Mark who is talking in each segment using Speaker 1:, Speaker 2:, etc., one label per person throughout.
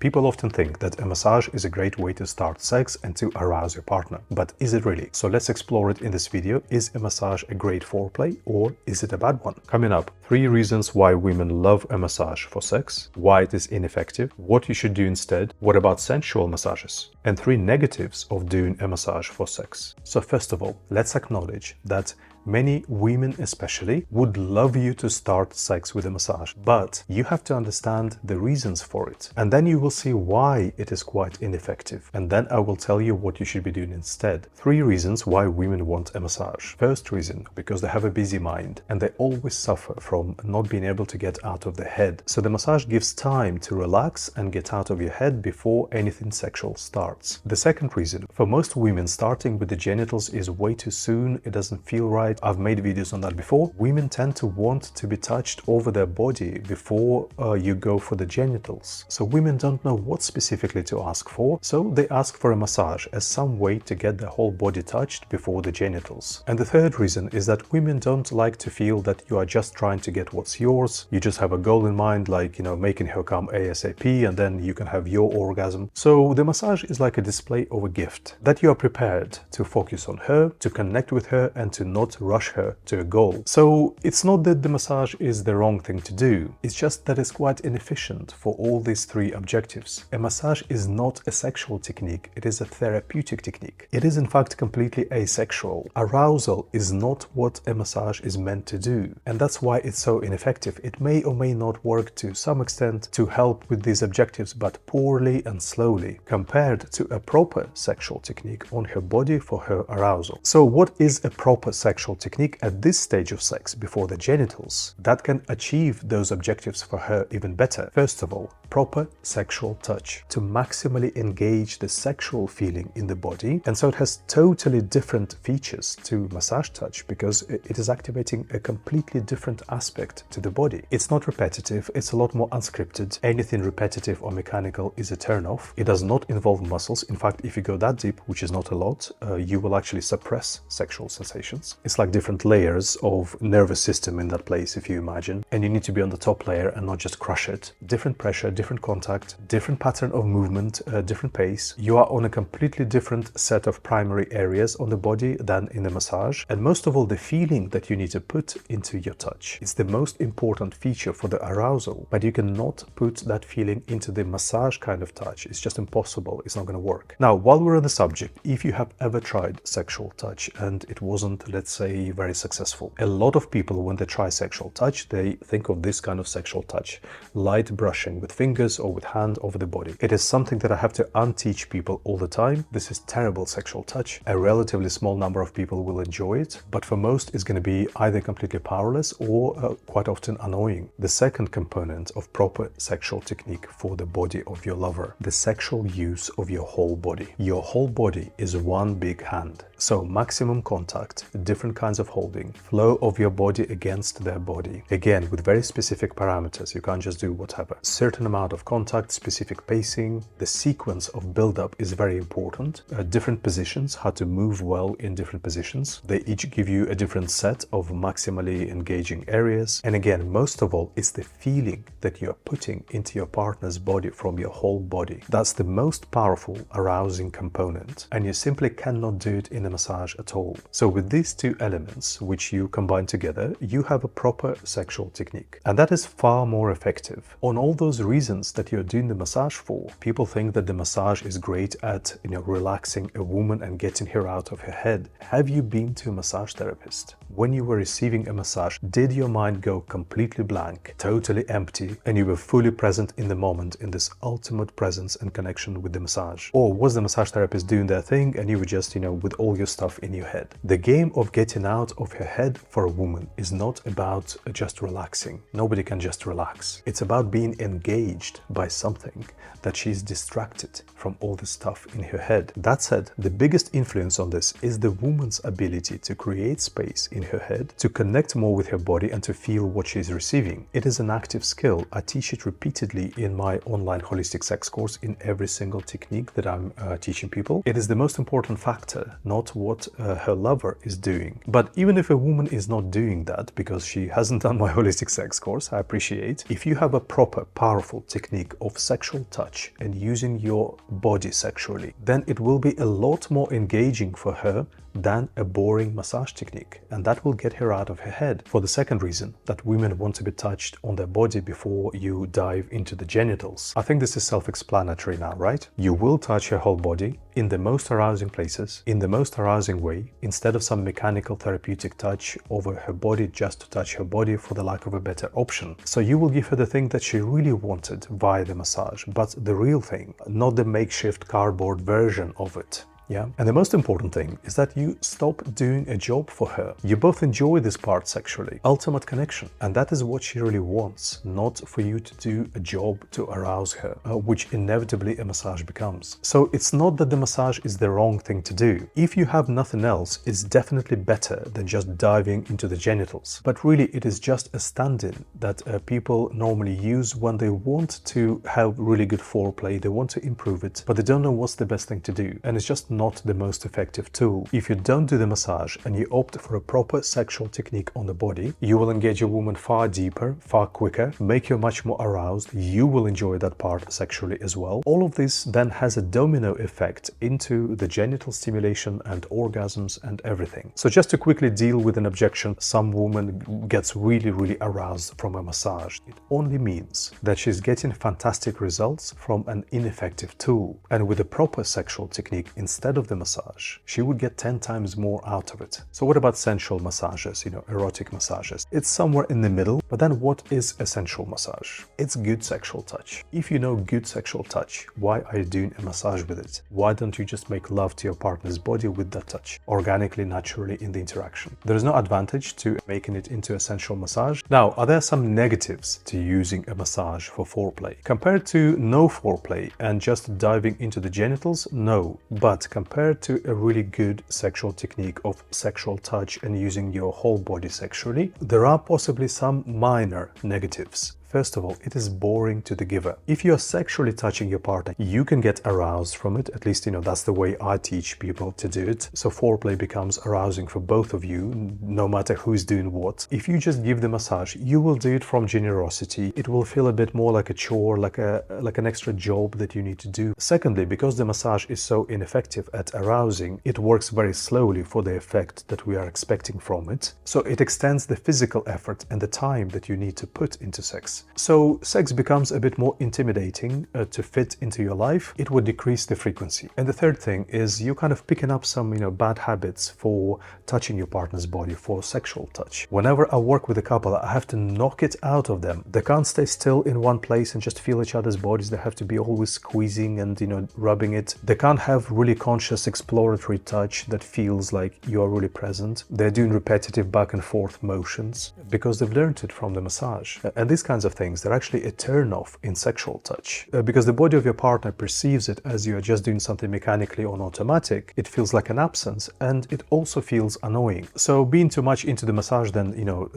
Speaker 1: People often think that a massage is a great way to start sex and to arouse your partner, but is it really? So let's explore it in this video. Is a massage a great foreplay or is it a bad one? Coming up, 3 reasons why women love a massage for sex, why it is ineffective, what you should do instead, what about sensual massages, and 3 negatives of doing a massage for sex. So first of all, let's acknowledge that many women especially would love you to start sex with a massage, but you have to understand the reasons for it. And then you will see why it is quite ineffective. And then I will tell you what you should be doing instead. 3 reasons why women want a massage. First reason, because they have a busy mind and they always suffer from not being able to get out of their head. So the massage gives time to relax and get out of your head before anything sexual starts. The second reason, for most women, starting with the genitals is way too soon. It doesn't feel right. I've made videos on that before. Women tend to want to be touched over their body before you go for the genitals. So women don't know what specifically to ask for, so they ask for a massage as some way to get their whole body touched before the genitals. And the third reason is that women don't like to feel that you are just trying to get what's yours. You just have a goal in mind, like, making her come ASAP and then you can have your orgasm. So the massage is like a display of a gift, that you are prepared to focus on her, to connect with her, and to not rush her to a goal. So it's not that the massage is the wrong thing to do, it's just that it's quite inefficient for all these 3 objectives. A massage is not a sexual technique, it is a therapeutic technique. It is in fact completely asexual. Arousal is not what a massage is meant to do, and that's why it's so ineffective. It may or may not work to some extent to help with these objectives, but poorly and slowly, compared to a proper sexual technique on her body for her arousal. So what is a proper sexual technique at this stage of sex, before the genitals, that can achieve those objectives for her even better? First of all, proper sexual touch to maximally engage the sexual feeling in the body. And so it has totally different features to massage touch because it is activating a completely different aspect to the body. It's not repetitive, it's a lot more unscripted. Anything repetitive or mechanical is a turn off. It does not involve muscles. In fact, if you go that deep, which is not a lot, you will actually suppress sexual sensations. It's like different layers of nervous system in that place, if you imagine, and you need to be on the top layer and not just crush it. Different pressure, different contact, different pattern of movement, different pace. You are on a completely different set of primary areas on the body than in the massage. And most of all, the feeling that you need to put into your touch. It's the most important feature for the arousal, but you cannot put that feeling into the massage kind of touch. It's just impossible. It's not going to work. Now, while we're on the subject, if you have ever tried sexual touch and it wasn't, let's say, very successful, a lot of people, when they try sexual touch, they think of this kind of sexual touch: light brushing with fingers or with hand over the body. It is something that I have to unteach people all the time. This is terrible sexual touch. A relatively small number of people will enjoy it, but for most it's going to be either completely powerless or quite often annoying. The second component of proper sexual technique for the body of your lover: the sexual use of your whole body. Your whole body is one big hand. So maximum contact, different kinds of holding, flow of your body against their body. Again, with very specific parameters. You can't just do whatever. Certain amount of contact, specific pacing. The sequence of build-up is very important. Different positions, how to move well in different positions. They each give you a different set of maximally engaging areas. And again, most of all, it's the feeling that you are putting into your partner's body from your whole body. That's the most powerful arousing component, and you simply cannot do it in a massage at all. So with these 2 elements, which you combine together, you have a proper sexual technique, and that is far more effective. On all those reasons that you're doing the massage for, people think that the massage is great at relaxing a woman and getting her out of her head. Have you been to a massage therapist? When you were receiving a massage, did your mind go completely blank, totally empty, and you were fully present in the moment, in this ultimate presence and connection with the massage? Or was the massage therapist doing their thing and you were just, with all your stuff in your head? The game of getting out of her head for a woman is not about just relaxing. Nobody can just relax. It's about being engaged by something that she's distracted from all the stuff in her head. That said, the biggest influence on this is the woman's ability to create space in her head, to connect more with her body and to feel what she's receiving. It is an active skill. I teach it repeatedly in my online holistic sex course in every single technique that I'm teaching people. It is the most important factor, not not what her lover is doing. But even if a woman is not doing that because she hasn't done my holistic sex course, I appreciate, if you have a proper, powerful technique of sexual touch and using your body sexually, then it will be a lot more engaging for her than a boring massage technique, and that will get her out of her head. For the second reason, that women want to be touched on their body before you dive into the genitals. I think this is self-explanatory now, right? You will touch her whole body in the most arousing places, in the most arousing way, instead of some mechanical therapeutic touch over her body just to touch her body for the lack of a better option. So you will give her the thing that she really wanted via the massage, but the real thing, not the makeshift cardboard version of it. Yeah. And the most important thing is that you stop doing a job for her. You both enjoy this part sexually. Ultimate connection. And that is what she really wants, not for you to do a job to arouse her, which inevitably a massage becomes. So it's not that the massage is the wrong thing to do. If you have nothing else, it's definitely better than just diving into the genitals. But really, it is just a stand-in that people normally use when they want to have really good foreplay, they want to improve it, but they don't know what's the best thing to do. And it's just not the most effective tool. If you don't do the massage and you opt for a proper sexual technique on the body, you will engage a woman far deeper, far quicker, make her much more aroused. You will enjoy that part sexually as well. All of this then has a domino effect into the genital stimulation and orgasms and everything. So just to quickly deal with an objection, some woman gets really aroused from a massage. It only means that she's getting fantastic results from an ineffective tool. And with a proper sexual technique instead of the massage, she would get 10 times more out of it. So what about sensual massages, erotic massages? It's somewhere in the middle, but then what is a sensual massage? It's good sexual touch. If you know good sexual touch, why are you doing a massage with it? Why don't you just make love to your partner's body with that touch, organically, naturally in the interaction? There is no advantage to making it into a sensual massage. Now, are there some negatives to using a massage for foreplay? Compared to no foreplay and just diving into the genitals, no. But compared to a really good sexual technique of sexual touch and using your whole body sexually, there are possibly some minor negatives. First of all, it is boring to the giver. If you're sexually touching your partner, you can get aroused from it. At least, that's the way I teach people to do it. So foreplay becomes arousing for both of you, no matter who's doing what. If you just give the massage, you will do it from generosity. It will feel a bit more like a chore, like an extra job that you need to do. Secondly, because the massage is so ineffective at arousing, it works very slowly for the effect that we are expecting from it. So it extends the physical effort and the time that you need to put into sex. So sex becomes a bit more intimidating to fit into your life. It would decrease the frequency. And the third thing is you kind of picking up some, bad habits for touching your partner's body, for sexual touch. Whenever I work with a couple, I have to knock it out of them. They can't stay still in one place and just feel each other's bodies. They have to be always squeezing and, rubbing it. They can't have really conscious exploratory touch that feels like you are really present. They're doing repetitive back and forth motions because they've learned it from the massage. And these kinds of things, they're actually a turn-off in sexual touch because the body of your partner perceives it as you are just doing something mechanically on automatic. It feels like an absence and it also feels annoying. So being too much into the massage then,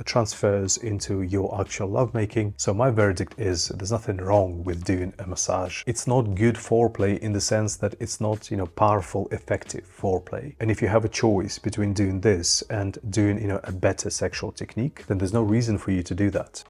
Speaker 1: transfers into your actual lovemaking. So my verdict is there's nothing wrong with doing a massage. It's not good foreplay in the sense that it's not, powerful, effective foreplay. And if you have a choice between doing this and doing, a better sexual technique, then there's no reason for you to do that.